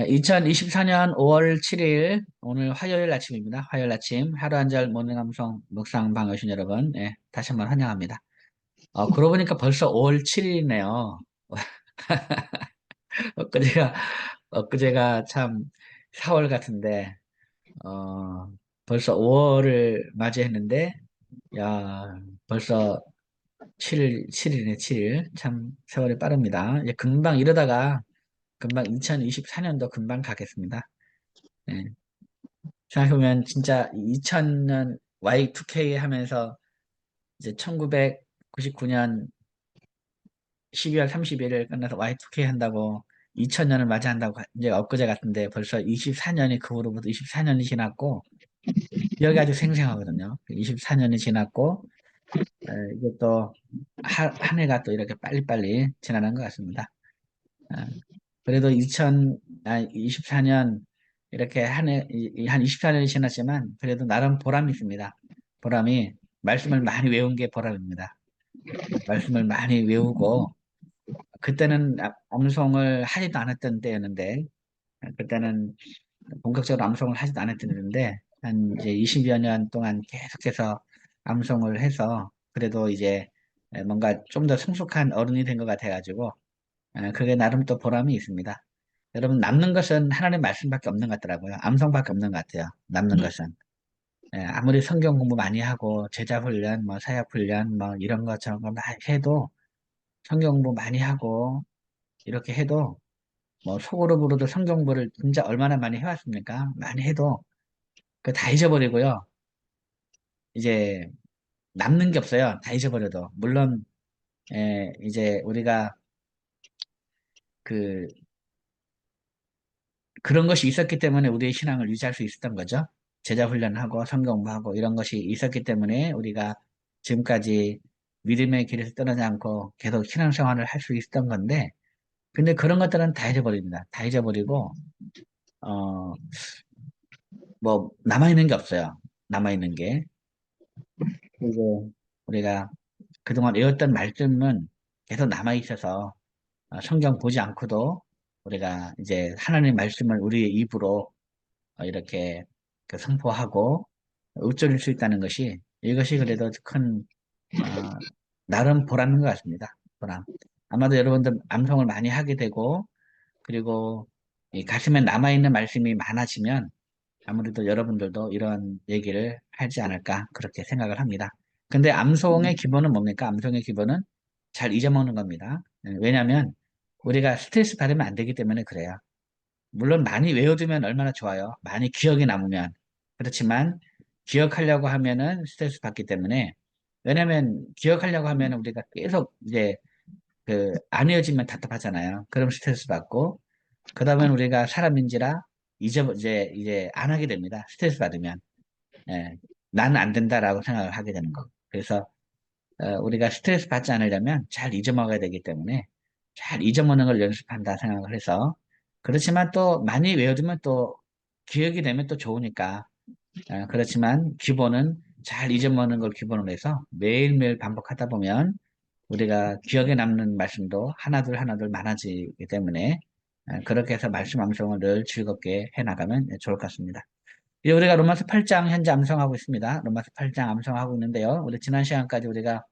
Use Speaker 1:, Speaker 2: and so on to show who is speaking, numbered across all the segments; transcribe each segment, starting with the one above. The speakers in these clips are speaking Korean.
Speaker 1: 2024년 5월 7일 오늘 화요일 아침입니다. 화요일 아침 하루 한 절 모닝 감성 묵상 방에 오신 여러분, 다시 한번 환영합니다. 그러고 보니까 벌써 5월 7일이네요. 엊그제가 엊그제가 참 4월 같은데 벌써 5월을 맞이했는데, 야, 벌써 7일이네, 7일. 참 세월이 빠릅니다. 이제 금방 이러다가 금방 2024년도 금방 가겠습니다. 예. 생각해보면 진짜 2000년 Y2K 하면서 이제 1999년 12월 31일 끝나서 Y2K 한다고 2000년을 맞이한다고 이제 엊그제 같은데 벌써 24년이 그 후로부터 24년이 지났고 기억이 아주 생생하거든요. 24년이 지났고 이게 또 한 해가 또 이렇게 빨리빨리 지나는 것 같습니다. 어, 그래도 2024년 이렇게 한 24년이 지났지만 그래도 나름 보람이 있습니다. 보람이 말씀을 많이 외운 게 보람입니다. 말씀을 많이 외우고 그때는 암송을 하지도 않았던 때였는데 그때는 본격적으로 암송을 하지도 않았던 때인데 한 이제 20여 년 동안 계속해서 암송을 해서 그래도 이제 뭔가 좀 더 성숙한 어른이 된 것 같아가지고 그게 나름 또 보람이 있습니다. 여러분, 남는 것은 하나님의 말씀밖에 없는 것 같더라고요. 암송밖에 없는 것 같아요. 남는 것은. 아무리 성경 공부 많이 하고, 제자 훈련, 뭐, 사역 훈련, 뭐, 이런 거 저런 거 많이 해도, 성경 공부 많이 하고, 이렇게 해도, 뭐, 속으로 부르도 성경 공부를 진짜 얼마나 많이 해왔습니까? 많이 해도, 그 다 잊어버리고요. 이제, 남는 게 없어요. 다 잊어버려도. 물론, 이제 우리가 그 그런 것이 있었기 때문에 우리의 신앙을 유지할 수 있었던 거죠. 제자 훈련하고 성경하고 이런 것이 있었기 때문에 우리가 지금까지 믿음의 길에서 떠나지 않고 계속 신앙생활을 할 수 있었던 건데, 근데 그런 것들은 다 잊어버립니다. 다 잊어버리고, 어, 뭐, 남아있는 게 없어요. 남아있는 게. 그리고 우리가 그동안 외웠던 말씀은 계속 남아있어서 성경 보지 않고도 우리가 이제 하나님의 말씀을 우리의 입으로 이렇게 그 선포하고 읊조릴 수 있다는 것이 이것이 그래도 큰 어, 나름 보람인 것 같습니다. 보람. 아마도 여러분들 암송을 많이 하게 되고 그리고 이 가슴에 남아있는 말씀이 많아지면 아무래도 여러분들도 이런 얘기를 하지 않을까 그렇게 생각을 합니다. 근데 암송의 기본은 뭡니까? 암송의 기본은 잘 잊어먹는 겁니다. 왜냐하면 우리가 스트레스 받으면 안 되기 때문에 그래요. 물론 많이 외워두면 얼마나 좋아요. 많이 기억이 남으면. 그렇지만 기억하려고 하면은 스트레스 받기 때문에 왜냐면 기억하려고 하면 우리가 계속 이제 그 안 외워지면 답답하잖아요. 그럼 스트레스 받고 그다음에 우리가 사람인지라 이제 안 하게 됩니다. 스트레스 받으면. 예, 나는 안 된다라고 생각을 하게 되는 거. 그래서 우리가 스트레스 받지 않으려면 잘 잊어먹어야 되기 때문에 잘 잊어먹는 걸 연습한다 생각을 해서 그렇지만 또 많이 외워두면 또 기억이 되면 또 좋으니까 그렇지만 기본은 잘 잊어먹는 걸 기본으로 해서 매일매일 반복하다 보면 우리가 기억에 남는 말씀도 하나둘 하나둘 많아지기 때문에 그렇게 해서 말씀 암송을 늘 즐겁게 해나가면 좋을 것 같습니다. 이제 우리가 로마서 8장 현재 암송하고 있습니다. 로마서 8장 암송하고 있는데요. 우리 지난 시간까지 우리가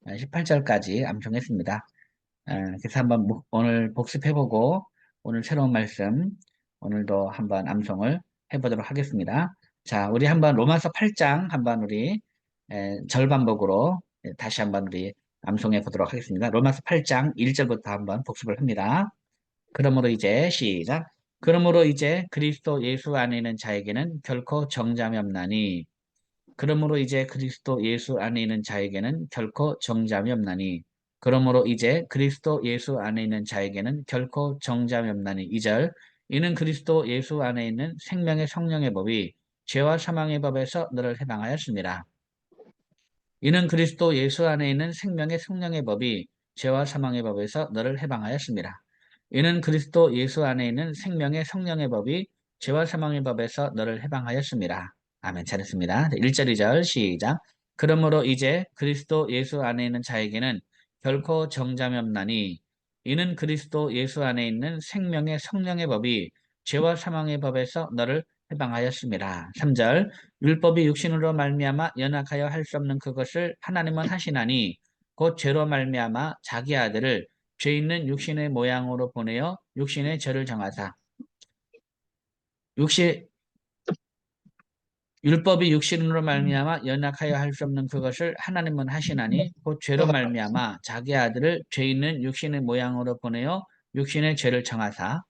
Speaker 1: 18절까지 암송했습니다. 그래서 한번 오늘 복습해보고 오늘 새로운 말씀 오늘도 한번 암송을 해보도록 하겠습니다. 자, 우리 한번 로마서 8장 한번 우리 절반복으로 다시 한번 우리 암송해 보도록 하겠습니다. 로마서 8장 1절부터 한번 복습을 합니다. 그러므로 이제 시작. 그러므로 이제 그리스도 예수 안에 있는 자에게는 결코 정잠이 없나니 그러므로 이제 그리스도 예수 안에 있는 자에게는 결코 정잠이 없나니 그러므로 이제 그리스도 예수 안에 있는 자에게는 결코 정잠이 없나니 2절 이는 그리스도 예수 안에 있는 생명의 성령의 법이 죄와 사망의 법에서 너를 해방하였습니다. 이는 그리스도 예수 안에 있는 생명의 성령의 법이 죄와 사망의 법에서 너를 해방하였습니다. 이는 그리스도 예수 안에 있는 생명의 성령의 법이 죄와 사망의 법에서 너를 해방하였습니다. 아멘. 잘했습니다. 1절, 2절 시작. 그러므로 이제 그리스도 예수 안에 있는 자에게는 결코 정잠이 없나니 이는 그리스도 예수 안에 있는 생명의 성령의 법이 죄와 사망의 법에서 너를 해방하였습니다. 3절 율법이 육신으로 말미암아 연약하여 할 수 없는 그것을 하나님은 하시나니 곧 죄로 말미암아 자기 아들을 죄 있는 육신의 모양으로 보내어 육신의 죄를 정하사 육신 율법이 육신으로 말미암아 연약하여 할 수 없는 그것을 하나님은 하시나니 곧 죄로 말미암아 자기 아들을 죄 있는 육신의 모양으로 보내어 육신의 죄를 정하사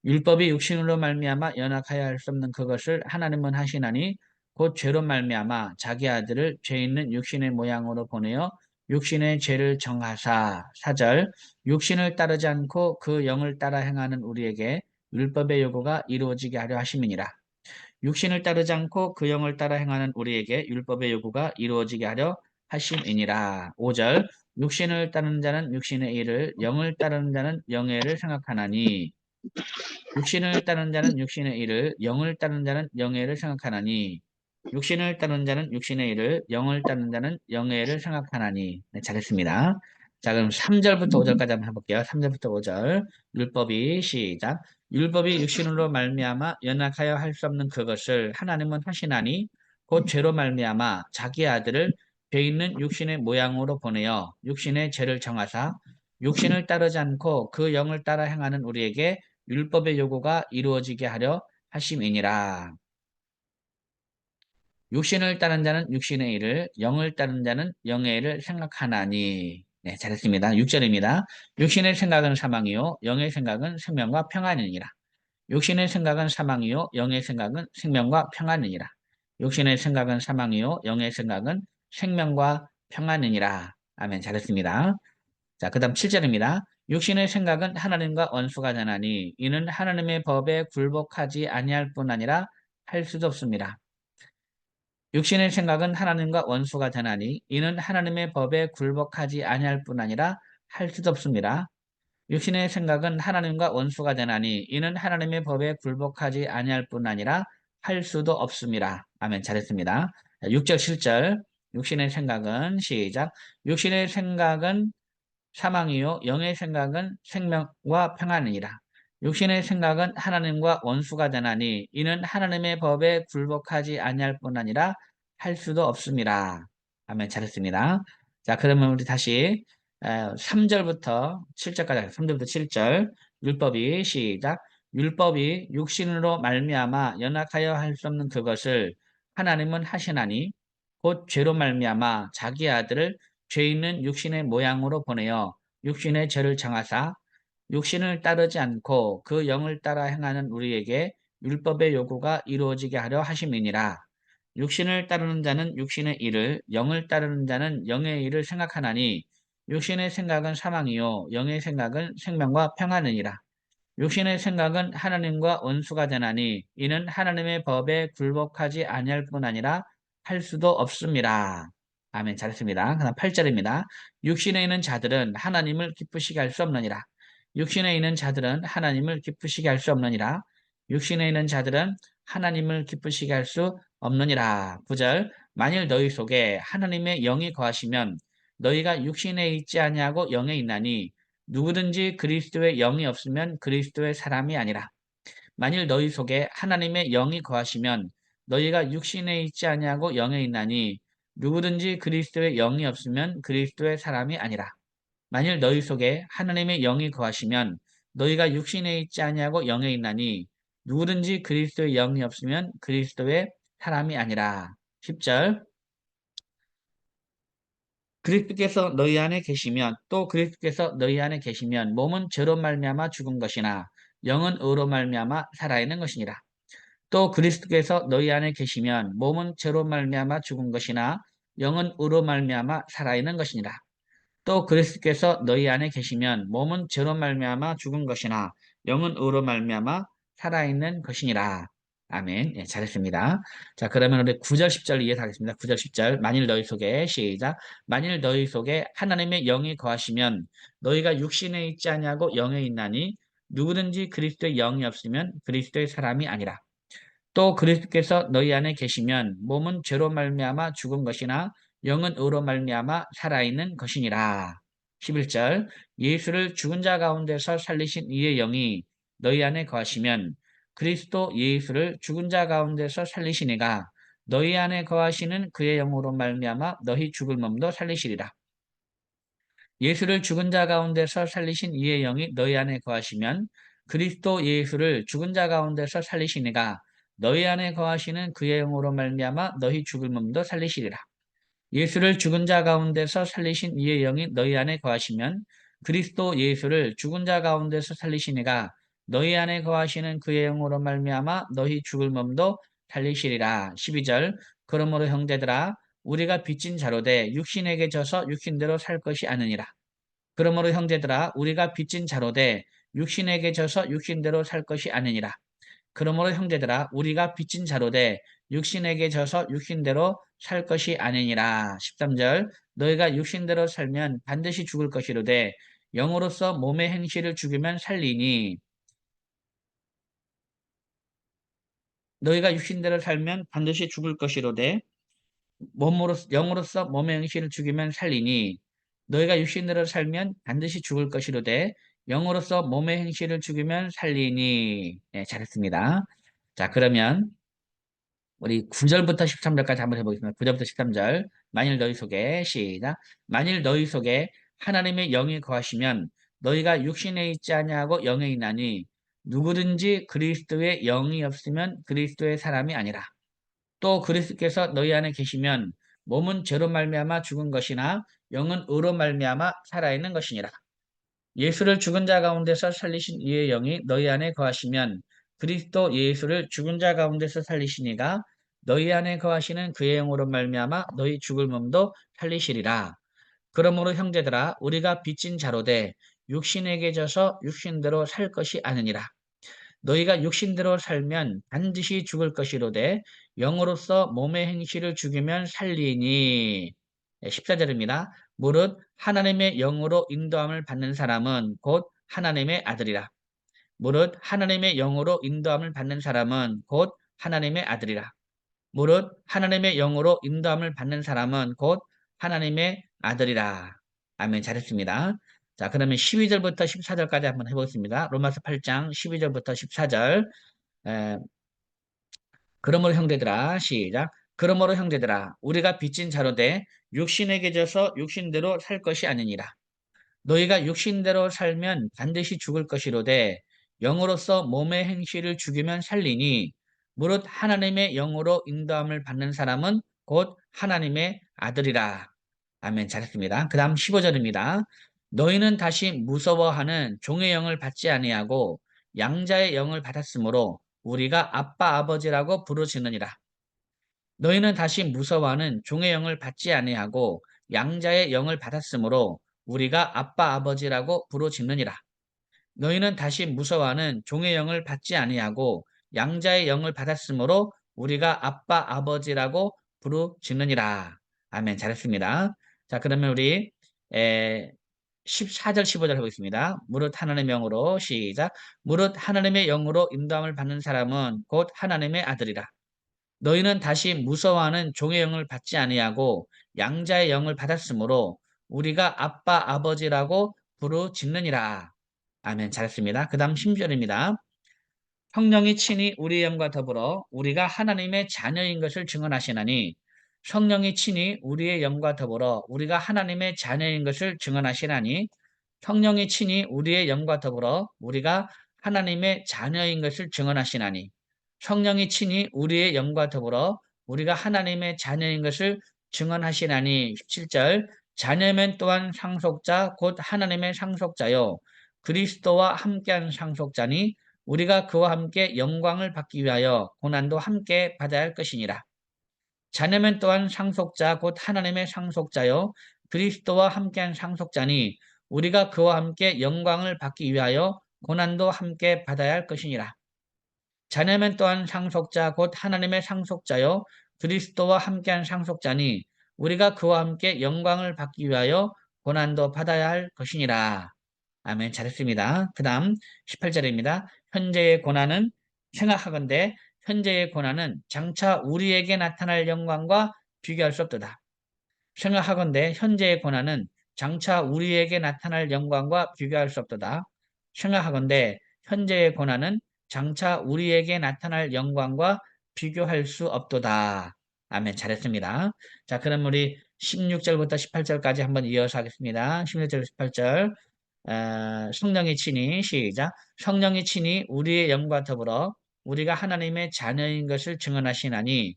Speaker 1: 율법이 육신으로 말미암아 연약하여 할 수 없는 그것을 하나님은 하시나니 곧 죄로 말미암아 자기 아들을 죄 있는 육신의 모양으로 보내어 육신의 죄를 정하사 4절 육신을 따르지 않고 그 영을 따라 행하는 우리에게 율법의 요구가 이루어지게 하려 하심이니라. 육신을 따르지 않고 그 영을 따라 행하는 우리에게 율법의 요구가 이루어지게 하려 하심이니라. 5절 육신을 따르는 자는 육신의 일을 영을 따르는 자는 영의 일을 생각하나니 육신을 따르는 자는 육신의 일을 영을 따르는 자는 영의 일을 생각하나니 육신을 따르는 자는 육신의 일을 영을 따르는 자는 영의 일을 생각하나니 네, 잘했습니다. 자 그럼 3절부터 5절까지 한번 해볼게요. 3절부터 5절 율법이 시작 율법이 육신으로 말미암아 연약하여 할 수 없는 그것을 하나님은 하시나니 곧 죄로 말미암아 자기 아들을 죄 있는 육신의 모양으로 보내어 육신의 죄를 정하사 육신을 따르지 않고 그 영을 따라 행하는 우리에게 율법의 요구가 이루어지게 하려 하심이니라. 육신을 따른 자는 육신의 일을, 영을 따른 자는 영의 일을 생각하나니. 네, 잘했습니다. 6절입니다. 육신의 생각은 사망이요, 영의 생각은 생명과 평안이니라. 육신의 생각은 사망이요, 영의 생각은 생명과 평안이니라. 육신의 생각은 사망이요, 영의 생각은 생명과 평안이니라. 아멘. 잘했습니다. 자, 그 다음 7절입니다. 육신의 생각은 하나님과 원수가 되나니 이는 하나님의 법에 굴복하지 아니할 뿐 아니라 할 수도 없습니다. 육신의 생각은 하나님과 원수가 되나니 이는 하나님의 법에 굴복하지 아니할 뿐 아니라 할 수도 없습니다. 육신의 생각은 하나님과 원수가 되나니 이는 하나님의 법에 굴복하지 아니할 뿐 아니라 할 수도 없습니다. 아멘. 잘했습니다. 6절 7절 육신의 생각은 시작 육신의 생각은 사망이요 영의 생각은 생명과 평안이니라. 육신의 생각은 하나님과 원수가 되나니 이는 하나님의 법에 굴복하지 아니할 뿐 아니라 할 수도 없습니다. 아멘. 잘했습니다. 자 그러면 우리 다시 3절부터 7절까지 하겠습니다. 3절부터 7절 율법이 시작 율법이 육신으로 말미암아 연약하여 할 수 없는 그것을 하나님은 하시나니 곧 죄로 말미암아 자기 아들을 죄 있는 육신의 모양으로 보내어 육신의 죄를 정하사 육신을 따르지 않고 그 영을 따라 행하는 우리에게 율법의 요구가 이루어지게 하려 하심이니라. 육신을 따르는 자는 육신의 일을 영을 따르는 자는 영의 일을 생각하나니 육신의 생각은 사망이요 영의 생각은 생명과 평안이니라. 육신의 생각은 하나님과 원수가 되나니 이는 하나님의 법에 굴복하지 아니할 뿐 아니라 할 수도 없습니다. 아멘. 잘했습니다. 그다음 8절입니다. 육신에 있는 자들은 하나님을 기쁘시게 할 수 없느니라. 육신에 있는 자들은 하나님을 기쁘시게 할 수 없느니라. 육신에 있는 자들은 하나님을 기쁘시게 할 수 없느니라. 9절 만일 너희 속에 하나님의 영이 거하시면 너희가 육신에 있지 아니하고 영에 있나니 누구든지 그리스도의 영이 없으면 그리스도의 사람이 아니라. 만일 너희 속에 하나님의 영이 거하시면 너희가 육신에 있지 아니하고 영에 있나니 누구든지 그리스도의 영이 없으면 그리스도의 사람이 아니라. 만일 너희 속에 하나님의 영이 거하시면 너희가 육신에 있지 아니하고 영에 있나니 누구든지 그리스도의 영이 없으면 그리스도의 사람이 아니라. 10절 그리스도께서 너희 안에 계시면 또 그리스도께서 너희 안에 계시면 몸은 죄로 말미암아 죽은 것이나 영은 의로 말미암아 살아있는 것이니라. 또 그리스도께서 너희 안에 계시면 몸은 죄로 말미암아 죽은 것이나 영은 의로 말미암아 살아있는 것이니라. 또 그리스도께서 너희 안에 계시면 몸은 죄로 말미암아 죽은 것이나 영은 의로 말미암아 살아있는 것이니라. 아멘. 예, 잘했습니다. 자, 그러면 우리 9절 10절 이해하겠습니다. 9절 10절 만일 너희 속에 시작 만일 너희 속에 하나님의 영이 거하시면 너희가 육신에 있지 아니하고 영에 있나니 누구든지 그리스도의 영이 없으면 그리스도의 사람이 아니라. 또 그리스도께서 너희 안에 계시면 몸은 죄로 말미암아 죽은 것이나 영은 의로 말미암아 살아있는 것이니라. 11절 예수를 죽은 자 가운데서 살리신 이의 영이 너희 안에 거하시면 그리스도 예수를 죽은 자 가운데서 살리시니가 너희 안에 거하시는 그의 영으로 말미암아 너희 죽을 몸도 살리시리라. 예수를 죽은 자 가운데서 살리신 이의 영이 너희 안에 거하시면 그리스도 예수를 죽은 자 가운데서 살리시니가 너희 안에 거하시는 그의 영으로 말미암아 너희 죽을 몸도 살리시리라. 예수를 죽은 자 가운데서 살리신 이의 영이 너희 안에 거하시면 그리스도 예수를 죽은 자 가운데서 살리시니가 너희 안에 거하시는 그의 영으로 말미암아 너희 죽을 몸도 살리시리라. 12절 그러므로 형제들아 우리가 빚진 자로되 육신에게 져서 육신대로 살 것이 아니니라. 그러므로 형제들아 우리가 빚진 자로되 육신에게 져서 육신대로 살 것이 아니니라. 그러므로 형제들아 우리가 빚진 자로되 육신에게 져서 육신대로 살 것이 아니니라. 13절 너희가 육신대로 살면 반드시 죽을 것이로되 영으로서 몸의 행실을 죽이면 살리니 너희가 육신대로 살면 반드시 죽을 것이로되 영으로서 몸의 행실을 죽이면 살리니 너희가 육신대로 살면 반드시 죽을 것이로되 영으로서 몸의 행실을 죽이면 살리니. 네, 잘했습니다. 자, 그러면 우리 9절부터 13절까지 한번 해보겠습니다. 9절부터 13절. 만일 너희 속에 시작. 만일 너희 속에 하나님의 영이 거하시면 너희가 육신에 있지 아니하고 영에 있나니 누구든지 그리스도의 영이 없으면 그리스도의 사람이 아니라. 또 그리스도께서 너희 안에 계시면 몸은 죄로 말미암아 죽은 것이나 영은 의로 말미암아 살아있는 것이니라. 예수를 죽은 자 가운데서 살리신 이의 영이 너희 안에 거하시면 그리스도 예수를 죽은 자 가운데서 살리시니가 너희 안에 거하시는 그의 영으로 말미암아 너희 죽을 몸도 살리시리라. 그러므로 형제들아 우리가 빚진 자로되 육신에게 져서 육신대로 살 것이 아니니라. 너희가 육신대로 살면 반드시 죽을 것이로되 영으로서 몸의 행실을 죽이면 살리니. 14절입니다. 무릇 하나님의 영으로 인도함을 받는 사람은 곧 하나님의 아들이라. 무릇 하나님의 영으로 인도함을 받는 사람은 곧 하나님의 아들이라. 무릇 하나님의 영으로 인도함을 받는 사람은 곧 하나님의 아들이라. 아멘. 잘했습니다. 자, 그러면 12절부터 14절까지 한번 해보겠습니다. 로마서 8장 12절부터 14절. 그러므로 형제들아, 시작. 그러므로 형제들아, 우리가 빚진 자로되 육신에게 져서 육신대로 살 것이 아니니라. 너희가 육신대로 살면 반드시 죽을 것이로되 영으로서 몸의 행실을 죽이면 살리니 무릇 하나님의 영으로 인도함을 받는 사람은 곧 하나님의 아들이라. 아멘. 잘했습니다. 그 다음 15절입니다. 너희는 다시 무서워하는 종의 영을 받지 아니하고 양자의 영을 받았으므로 우리가 아빠 아버지라고 부르짖느니라. 너희는 다시 무서워하는 종의 영을 받지 아니하고 양자의 영을 받았으므로 우리가 아빠 아버지라고 부르짖느니라. 너희는 다시 무서워하는 종의 영을 받지 아니하고 양자의 영을 받았으므로 우리가 아빠 아버지라고 부르짖느니라. 아멘. 잘했습니다. 자, 그러면 우리 14절 15절 해보겠습니다. 무릇 하나님의 영으로 시작. 무릇 하나님의 영으로 인도함을 받는 사람은 곧 하나님의 아들이라. 너희는 다시 무서워하는 종의 영을 받지 아니하고 양자의 영을 받았으므로 우리가 아빠 아버지라고 부르짖느니라. 아멘. 잘했습니다. 그 다음 16절입니다. 성령이 친히 우리의 영과 더불어 우리가 하나님의 자녀인 것을 증언하시나니 성령이 친히 우리의 영과 더불어 우리가 하나님의 자녀인 것을 증언하시나니 성령이 친히 우리의 영과 더불어 우리가 하나님의 자녀인 것을 증언하시나니 성령이 친히 우리의 영과 더불어 우리가 하나님의 자녀인 것을 증언하시나니. 17절 자녀면 또한 상속자 곧 하나님의 상속자요 그리스도와 함께한 상속자니 우리가 그와 함께 영광을 받기 위하여 고난도 함께 받아야 할 것이니라. 자녀면 또한 상속자 곧 하나님의 상속자요 그리스도와 함께한 상속자니 우리가 그와 함께 영광을 받기 위하여 고난도 함께 받아야 할 것이니라. 자녀면 또한 상속자 곧 하나님의 상속자요 그리스도와 함께한 상속자니 우리가 그와 함께 영광을 받기 위하여 고난도 받아야 할 것이니라. 아멘. 잘했습니다. 그 다음 18절입니다. 현재의 고난은 생각하건대 현재의 고난은 장차 우리에게 나타날 영광과 비교할 수 없도다. 생각하건대 현재의 고난은 장차 우리에게 나타날 영광과 비교할 수 없도다. 생각하건대 현재의 고난은 장차 우리에게 나타날 영광과 비교할 수 없도다. 아멘. 잘했습니다. 자, 그럼 우리 16절부터 18절까지 한번 이어서 하겠습니다. 16절, 18절. 성령의 친히 시작. 성령의 친히 우리의 영과 더불어 우리가 하나님의 자녀인 것을 증언하시나니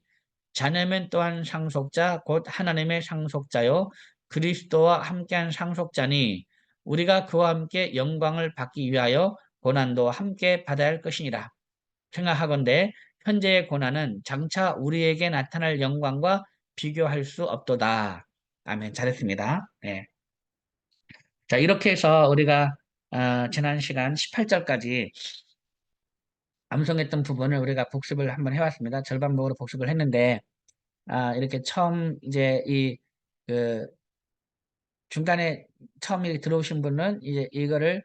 Speaker 1: 자녀면 또한 상속자 곧 하나님의 상속자요 그리스도와 함께한 상속자니 우리가 그와 함께 영광을 받기 위하여 고난도 함께 받아야 할 것이니라. 생각하건대 현재의 고난은 장차 우리에게 나타날 영광과 비교할 수 없도다. 아멘. 잘했습니다. 네. 자, 이렇게 해서 우리가 지난 시간 18절까지 암송했던 부분을 우리가 복습을 한번 해왔습니다. 절반부으로 복습을 했는데 이렇게 처음 이제 그 중간에 처음 에 들어오신 분은 이제 이거를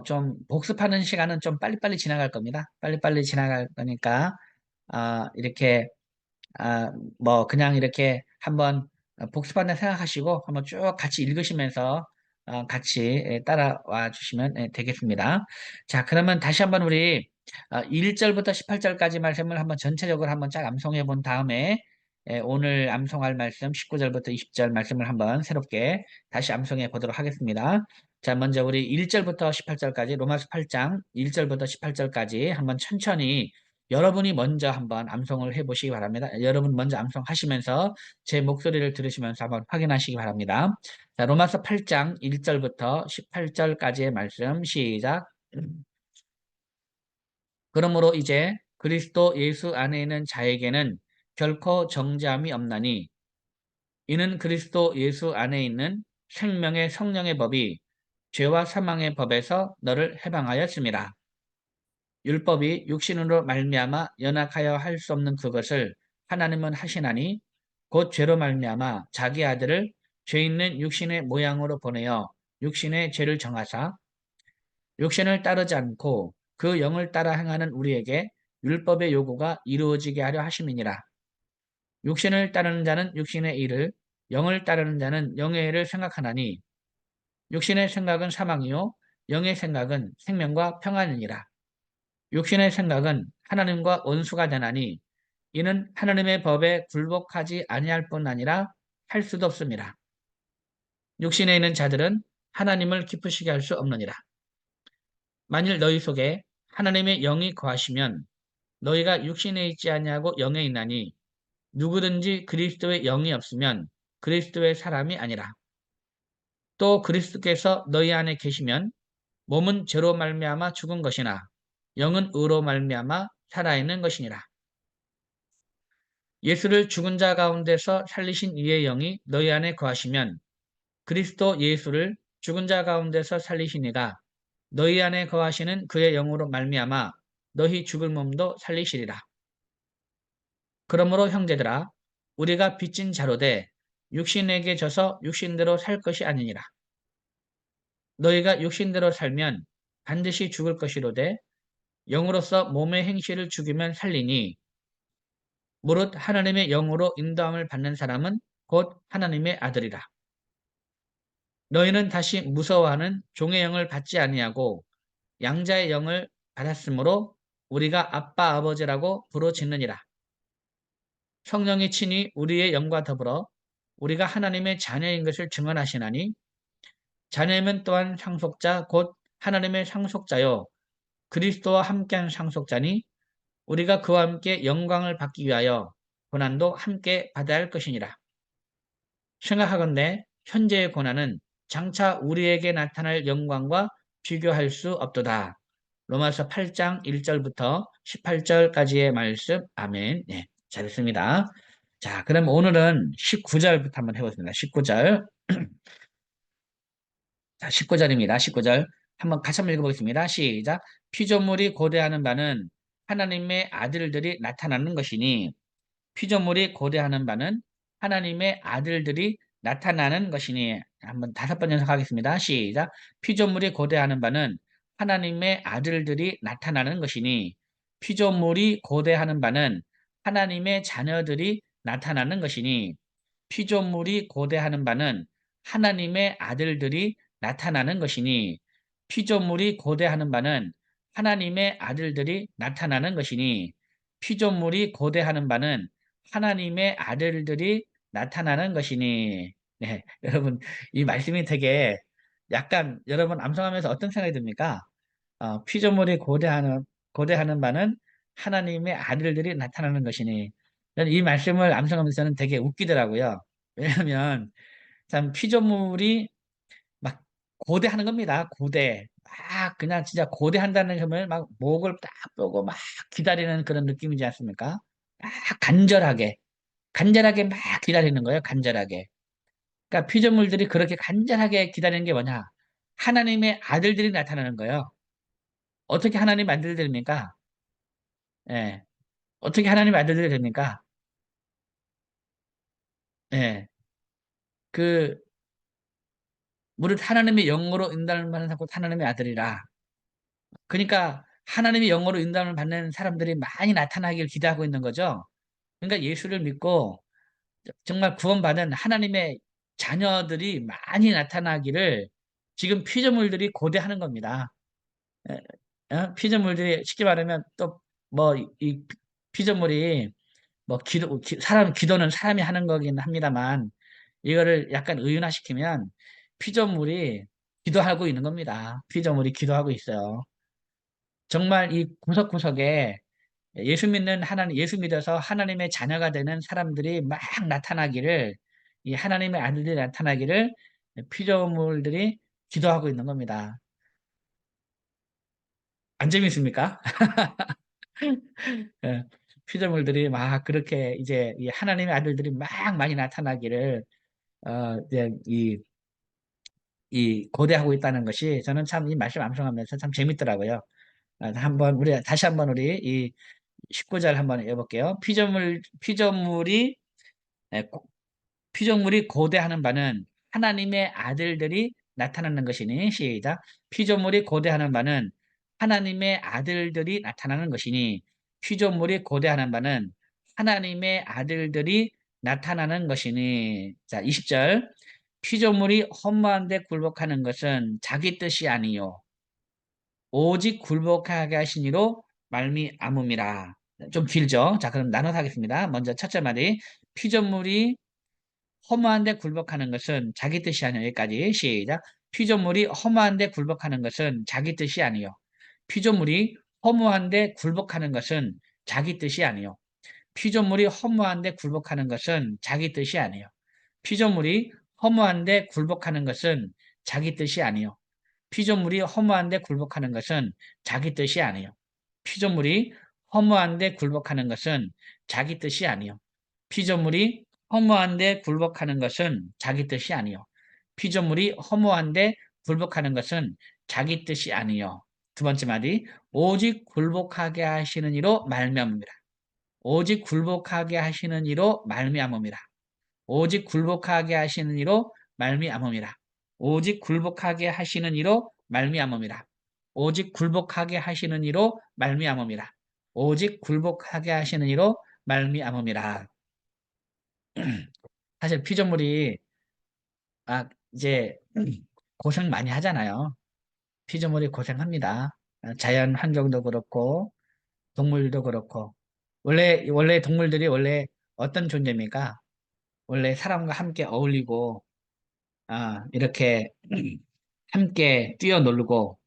Speaker 1: 좀 복습하는 시간은 좀 빨리빨리 지나갈 겁니다. 빨리빨리 지나갈 거니까 이렇게 뭐 그냥 이렇게 한번 복습한다 생각하시고 한번 쭉 같이 읽으시면서 같이 따라와 주시면 되겠습니다. 자, 그러면 다시 한번 우리 1절부터 18절까지 말씀을 한번 전체적으로 한번 쫙 암송해 본 다음에 오늘 암송할 말씀 19절부터 20절 말씀을 한번 새롭게 다시 암송해 보도록 하겠습니다. 자, 먼저 우리 1절부터 18절까지 로마서 8장 1절부터 18절까지 한번 천천히 여러분이 먼저 한번 암송을 해보시기 바랍니다. 여러분 먼저 암송하시면서 제 목소리를 들으시면서 한번 확인하시기 바랍니다. 자, 로마서 8장 1절부터 18절까지의 말씀 시작. 그러므로 이제 그리스도 예수 안에 있는 자에게는 결코 정죄함이 없나니 이는 그리스도 예수 안에 있는 생명의 성령의 법이 죄와 사망의 법에서 너를 해방하였습니다. 율법이 육신으로 말미암아 연약하여 할 수 없는 그것을 하나님은 하시나니 곧 죄로 말미암아 자기 아들을 죄 있는 육신의 모양으로 보내어 육신의 죄를 정하사 육신을 따르지 않고 그 영을 따라 행하는 우리에게 율법의 요구가 이루어지게 하려 하심이니라. 육신을 따르는 자는 육신의 일을 영을 따르는 자는 영의 일을 생각하나니 육신의 생각은 사망이요 영의 생각은 생명과 평안이니라. 육신의 생각은 하나님과 원수가 되나니 이는 하나님의 법에 굴복하지 아니할 뿐 아니라 할 수도 없습니다. 육신에 있는 자들은 하나님을 기쁘시게 할 수 없느니라. 만일 너희 속에 하나님의 영이 거하시면 너희가 육신에 있지 아니하고 영에 있나니 누구든지 그리스도의 영이 없으면 그리스도의 사람이 아니라. 또 그리스도께서 너희 안에 계시면 몸은 죄로 말미암아 죽은 것이나 영은 의로 말미암아 살아있는 것이니라. 예수를 죽은 자 가운데서 살리신 이의 영이 너희 안에 거하시면 그리스도 예수를 죽은 자 가운데서 살리신 이가 너희 안에 거하시는 그의 영으로 말미암아 너희 죽을 몸도 살리시리라. 그러므로 형제들아 우리가 빚진 자로 돼 육신에게 져서 육신대로 살 것이 아니니라. 너희가 육신대로 살면 반드시 죽을 것이로되 영으로서 몸의 행실을 죽이면 살리니 무릇 하나님의 영으로 인도함을 받는 사람은 곧 하나님의 아들이라. 너희는 다시 무서워하는 종의 영을 받지 아니하고 양자의 영을 받았으므로 우리가 아빠 아버지라고 부르짖느니라. 성령이 친히 우리의 영과 더불어 우리가 하나님의 자녀인 것을 증언하시나니 자녀면 또한 상속자 곧 하나님의 상속자요 그리스도와 함께한 상속자니 우리가 그와 함께 영광을 받기 위하여 고난도 함께 받아야 할 것이니라. 생각하건대 현재의 고난은 장차 우리에게 나타날 영광과 비교할 수 없도다. 로마서 8장 1절부터 18절까지의 말씀. 아멘. 네, 잘했습니다. 자, 그럼 오늘은 19절부터 한번 해보겠습니다. 19절. 자, 19절입니다. 19절. 한번 같이 한번 읽어보겠습니다. 시작. 피조물이 고대하는 바는 하나님의 아들들이 나타나는 것이니 피조물이 고대하는 바는 하나님의 아들들이 나타나는 것이니 한번 5번 연속하겠습니다. 시작. 피조물이 고대하는 바는 하나님의 아들들이 나타나는 것이니 피조물이 고대하는 바는 하나님의 자녀들이 나타나는 것이니 피조물이 고대하는 바는 하나님의 아들들이 나타나는 것이니 피조물이 고대하는 바는 하나님의 아들들이 나타나는 것이니 피조물이 고대하는 바는 하나님의 아들들이 나타나는 것이니. 네, 여러분 이 말씀이 되게 약간 여러분 암송하면서 어떤 생각이 듭니까? 피조물이 고대하는 바는 하나님의 아들들이 나타나는 것이니. 저는 이 말씀을 암송하면서는 되게 웃기더라고요. 왜냐하면 참 피조물이 막 고대하는 겁니다. 고대. 막 그냥 진짜 고대한다는 점을 막 목을 딱 펴고 막 기다리는 그런 느낌이지 않습니까? 막 간절하게, 간절하게 막 기다리는 거예요. 간절하게. 그러니까 피조물들이 그렇게 간절하게 기다리는 게 뭐냐? 하나님의 아들들이 나타나는 거예요. 어떻게 하나님 아들들이 됩니까? 예. 어떻게 하나님 아들들이 됩니까? 예. 그, 무릇 하나님의 영으로 인도를 받는 사람 곧 하나님의 아들이라. 그러니까 하나님의 영으로 인도를 받는 사람들이 많이 나타나길 기대하고 있는 거죠. 그러니까 예수를 믿고 정말 구원받은 하나님의 자녀들이 많이 나타나기를 지금 피조물들이 고대하는 겁니다. 예, 피조물들이 쉽게 말하면 또 뭐 이 피조물이 뭐 사람 기도는 사람이 하는 거긴 합니다만 이거를 약간 의윤화시키면 피조물이 기도하고 있는 겁니다. 피조물이 기도하고 있어요. 정말 이 구석구석에 예수 믿어서 하나님의 자녀가 되는 사람들이 막 나타나기를, 이 하나님의 아들들이 나타나기를 피조물들이 기도하고 있는 겁니다. 안 재밌습니까? 예, 피조물들이 막 그렇게 이제 이 하나님의 아들들이 막 많이 나타나기를, 이제 이 고대하고 있다는 것이 저는 참 이 말씀 암송하면서 참 재밌더라고요. 다시 한번 우리 이 19절 한번 읽어볼게요. 예, 피조물이 고대하는 바는 하나님의 아들들이 나타나는 것이니. 시작. 피조물이 고대하는 바는 하나님의 아들들이 나타나는 것이니 피조물이 고대하는 바는 하나님의 아들들이 나타나는 것이니. 자, 20절. 피조물이 허무한 데 굴복하는 것은 자기 뜻이 아니요 오직 굴복하게 하신 이로 말미암음이라. 좀 길죠? 자, 그럼 나눠서 하겠습니다. 먼저 첫째 마디. 피조물이 허무한데 굴복하는 것은 자기 뜻이 아니요. 여기까지 시작. 피조물이 허무한데 굴복하는 것은 자기 뜻이 아니요. 피조물이 허무한데 굴복하는 것은 자기 뜻이 아니요. 피조물이 허무한데 굴복하는 것은 자기 뜻이 아니요. 피조물이 허무한데 굴복하는 것은 자기 뜻이 아니요. 피조물이 허무한데 굴복하는 것은 자기 뜻이 아니요. 피조물이 허무한데 굴복하는 것은 자기 뜻이 아니요. 피조물이 허무한데 굴복하는 것은 자기 뜻이 아니요. 피조물이 허무한데 굴복하는 것은 자기 뜻이 아니요. 두 번째 말이 오직 굴복하게 하시는 이로 말미암음이라. 오직 굴복하게 하시는 이로 말미암음이라. 오직 굴복하게 하시는 이로 말미암음이라. 오직 굴복하게 하시는 이로 말미암음이라. 오직 굴복하게 하시는 이로 말미암음이라. 오직 굴복하게 하시는 이로 말미암음이라. 사실 피조물이 이제 고생 많이 하잖아요. 피조물이 고생합니다. 자연 환경도 그렇고 동물도 그렇고 원래 동물들이 원래 어떤 존재입니까? 원래 사람과 함께 어울리고 이렇게 함께 뛰어놀고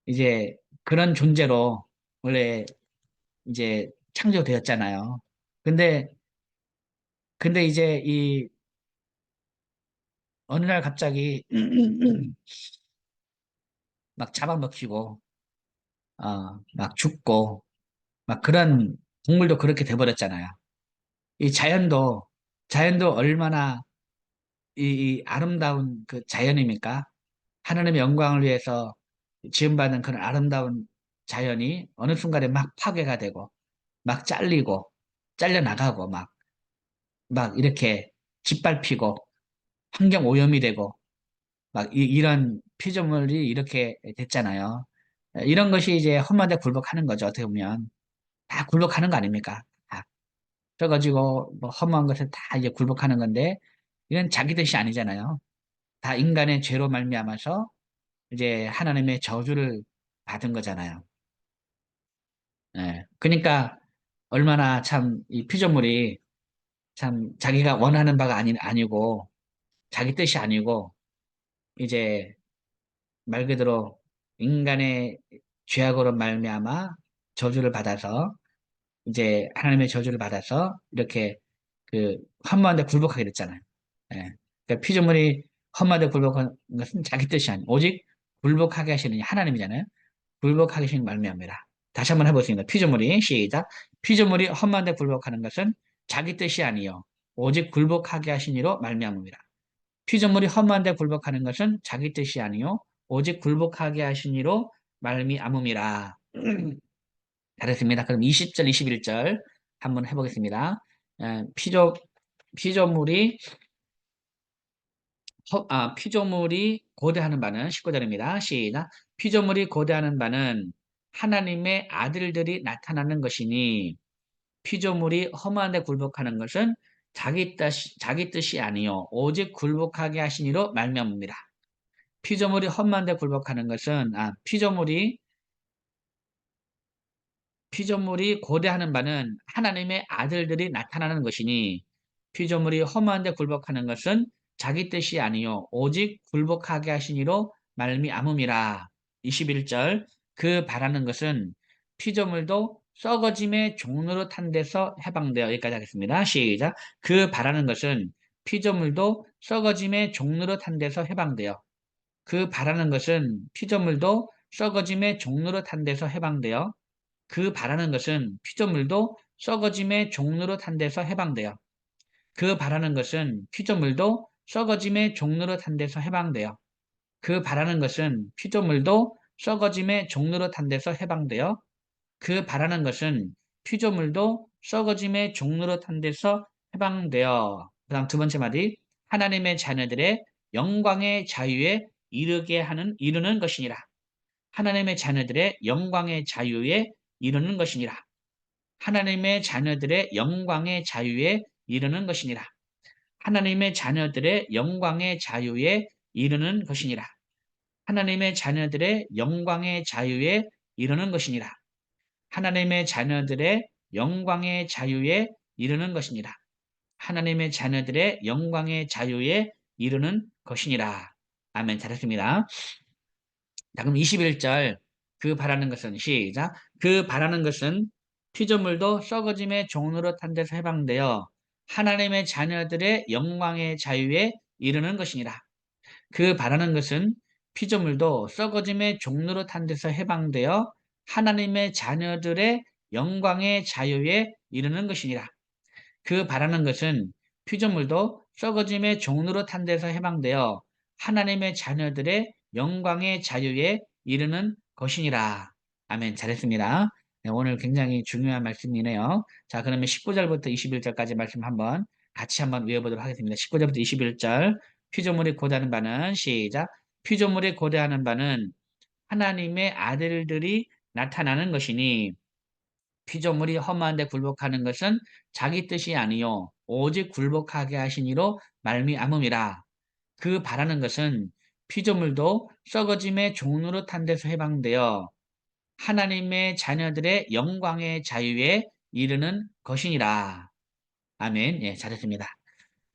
Speaker 1: 이제 그런 존재로 원래 이제 창조되었잖아요. 근데 이제 이 어느 날 갑자기 막 잡아먹히고 막 죽고 막 그런 동물도 그렇게 돼버렸잖아요. 이 자연도 얼마나 이 아름다운 그 자연입니까? 하나님의 영광을 위해서 지음받은 그런 아름다운 자연이 어느 순간에 막 파괴가 되고 막 잘려나가고 막 이렇게 짓밟히고 환경 오염이 되고 막 이런 피조물이 이렇게 됐잖아요. 이런 것이 이제 험한데 굴복하는 거죠. 어떻게 보면 다 굴복하는 거 아닙니까? 다. 그래가지고 뭐 허무한 것을 다 이제 굴복하는 건데 이건 자기 뜻이 아니잖아요. 다 인간의 죄로 말미암아서 이제 하나님의 저주를 받은 거잖아요. 예. 그러니까 얼마나 참 이 피조물이 참 자기가 원하는 바가 아니고 자기 뜻이 아니고 이제 말 그대로 인간의 죄악으로 말미암아 저주를 받아서 이제 하나님의 저주를 받아서 이렇게 그 험한데 굴복하게 됐잖아요. 예. 그러니까 피조물이 험한데 굴복한 것은 자기 뜻이 아니고 오직 굴복하게 하시는 하나님이잖아요. 굴복하게 하시는 말미암이라. 다시 한번 해보겠습니다. 피조물이 시작. 피조물이 험한데 굴복하는 것은 자기 뜻이 아니요 오직 굴복하게 하신 이로 말미암음이라. 피조물이 험한데 굴복하는 것은 자기 뜻이 아니요 오직 굴복하게 하신 이로 말미암음이라. 잘했습니다. 그럼 20절, 21절 한번 해보겠습니다. 피조물이 피조물이 고대하는 바는 19절입니다. 시작. 피조물이 고대하는 바는 하나님의 아들들이 나타나는 것이니 피조물이 험한데 굴복하는 것은 자기 뜻이 아니요 오직 굴복하게 하시니로 말미암습니다. 피조물이 험한데 굴복하는 것은 피조물이 고대하는 바는 하나님의 아들들이 나타나는 것이니 피조물이 험한데 굴복하는 것은 자기 뜻이 아니요 오직 굴복하게 하시니로 말미암음이라. 21절 그 바라는 것은 피조물도 썩어짐의 종로로 탄 데서 해방되어 여기까지 하겠습니다. 시작. 그 바라는 것은 피조물도 썩어짐의 종로로 탄 데서 해방되어 그 바라는 것은 피조물도 썩어짐의 종로로 탄 데서 해방되어 그 바라는 것은 피조물도 썩어짐의 종로로 탄 데서 해방되어 그 바라는 것은 피조물도 썩어짐의 종로로 탄 데서 해방되어 그 바라는 것은 피조물도 썩어짐의 종로로 탄 데서 해방되어 그 바라는 것은 피조물도 썩어짐의 종로로 탄 데서 해방되어 그 다음 두 번째 마디 하나님의 자녀들의 영광의 자유에 이르는 것이니라. 하나님의 자녀들의 영광의 자유에 이르는 것이니라. 하나님의 자녀들의 영광의 자유에 이르는 것이니라. 하나님의 자녀들의 영광의 자유에 이르는 것이니라. 하나님의 자녀들의 영광의 자유에 이르는 것이니라. 하나님의 자녀들의 영광의 자유에 이르는 것이니라. 하나님의 자녀들의 영광의 자유에 이르는 것이니라. 아멘. 잘했습니다. 자, 그럼 21절 그 바라는 것은 시작. 그 바라는 것은 피조물도 썩어짐의 종로로 탄 데서 해방되어 하나님의 자녀들의 영광의 자유에 이르는 것이니라. 그 바라는 것은 피조물도 썩어짐의 종로로 탄 데서 해방되어 하나님의 자녀들의 영광의 자유에 이르는 것이니라. 그 바라는 것은 피조물도 썩어짐의 종로로 탄 데서 해방되어 하나님의 자녀들의 영광의 자유에 이르는 것이니라. 아멘. 잘했습니다. 네, 오늘 굉장히 중요한 말씀이네요. 자, 그러면 19절부터 21절까지 말씀 같이 한번 외워보도록 하겠습니다. 19절부터 21절. 피조물이 고대하는 바는 시작. 피조물이 고대하는 바는 하나님의 아들들이 나타나는 것이니 피조물이 험한데 굴복하는 것은 자기 뜻이 아니요 오직 굴복하게 하시니로 말미암음이라. 그 바라는 것은 피조물도 썩어짐의 종로로 탄 데서 해방되어 하나님의 자녀들의 영광의 자유에 이르는 것이니라. 아멘. 예, 잘했습니다.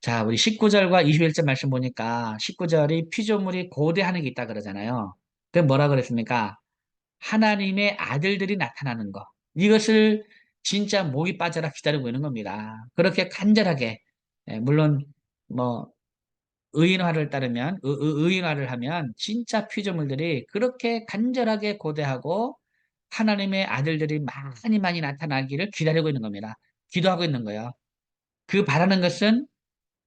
Speaker 1: 자, 우리 19절과 21절 말씀 보니까 19절이 피조물이 고대하는 게 있다 그러잖아요. 그 뭐라 그랬습니까? 하나님의 아들들이 나타나는 것. 이것을 진짜 목이 빠져라 기다리고 있는 겁니다. 그렇게 간절하게, 물론, 뭐, 의인화를 따르면, 의인화를 하면, 진짜 피조물들이 그렇게 간절하게 고대하고, 하나님의 아들들이 많이 많이 나타나기를 기다리고 있는 겁니다. 기도하고 있는 거예요. 그 바라는 것은,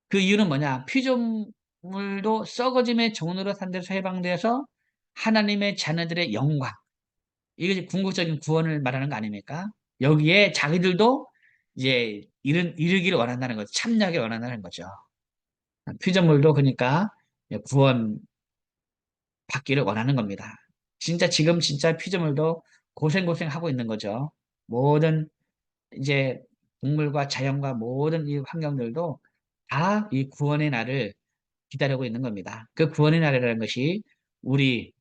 Speaker 1: 그 이유는 뭐냐? 피조물도 썩어짐의 종로로 산 데서 해방되어서 하나님의 자녀들의 영광, 이게 궁극적인 구원을 말하는 거 아닙니까? 여기에 자기들도 이제 이르기를 원한다는 거죠. 참여하기를 원한다는 거죠. 피조물도 그러니까 구원 받기를 원하는 겁니다. 진짜 피조물도 고생고생 하고 있는 거죠. 모든 이제 동물과 자연과 모든 이 환경들도 다 이 구원의 날을 기다리고 있는 겁니다. 그 구원의 날이라는 것이 우리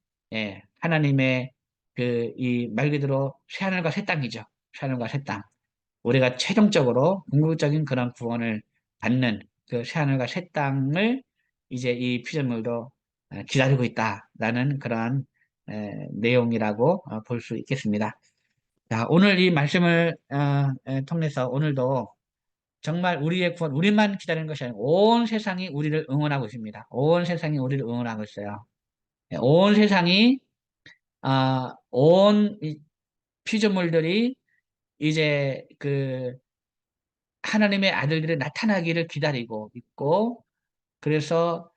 Speaker 1: 하나님의 그 이 말 그대로 새하늘과 새 땅이죠. 새하늘과 새 땅. 우리가 최종적으로 궁극적인 그런 구원을 받는 그 새하늘과 새 땅을 이제 이 피조물도 기다리고 있다라는 그런 내용이라고 볼 수 있겠습니다. 자, 오늘 이 말씀을 통해서 오늘도 정말 우리의 구원, 우리만 기다리는 것이 아니고 온 세상이 우리를 응원하고 있습니다. 온 세상이 우리를 응원하고 있어요. 온 세상이 온이 피조물들이 이제 그 하나님의 아들들이 나타나기를 기다리고 있고, 그래서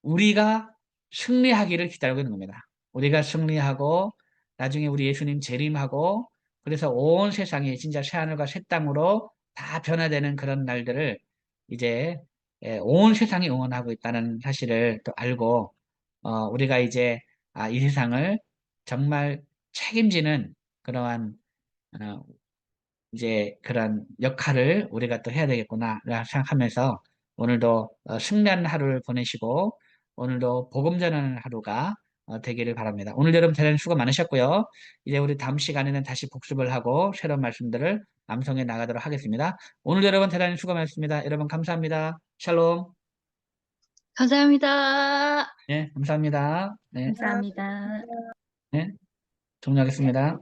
Speaker 1: 우리가 승리하기를 기다리고 있는 겁니다. 우리가 승리하고 나중에 우리 예수님 재림하고, 그래서 온 세상이 진짜 새하늘과 새 땅으로 다 변화되는 그런 날들을 이제 온 세상이 응원하고 있다는 사실을 또 알고, 우리가 이제 이 세상을 정말 책임지는 그러한 어, 이제 그런 역할을 우리가 또 해야 되겠구나 생각하면서 오늘도 승리하는 하루를 보내시고 오늘도 복음 전하는 하루가 되기를 바랍니다. 오늘 여러분 대단히 수고 많으셨고요. 이제 우리 다음 시간에는 다시 복습을 하고 새로운 말씀들을 암송해 나가도록 하겠습니다. 오늘 여러분 대단히 수고 많으셨습니다. 여러분 감사합니다. 샬롬.
Speaker 2: 감사합니다.
Speaker 1: 네, 감사합니다. 네,
Speaker 2: 감사합니다.
Speaker 1: 네, 종료하겠습니다.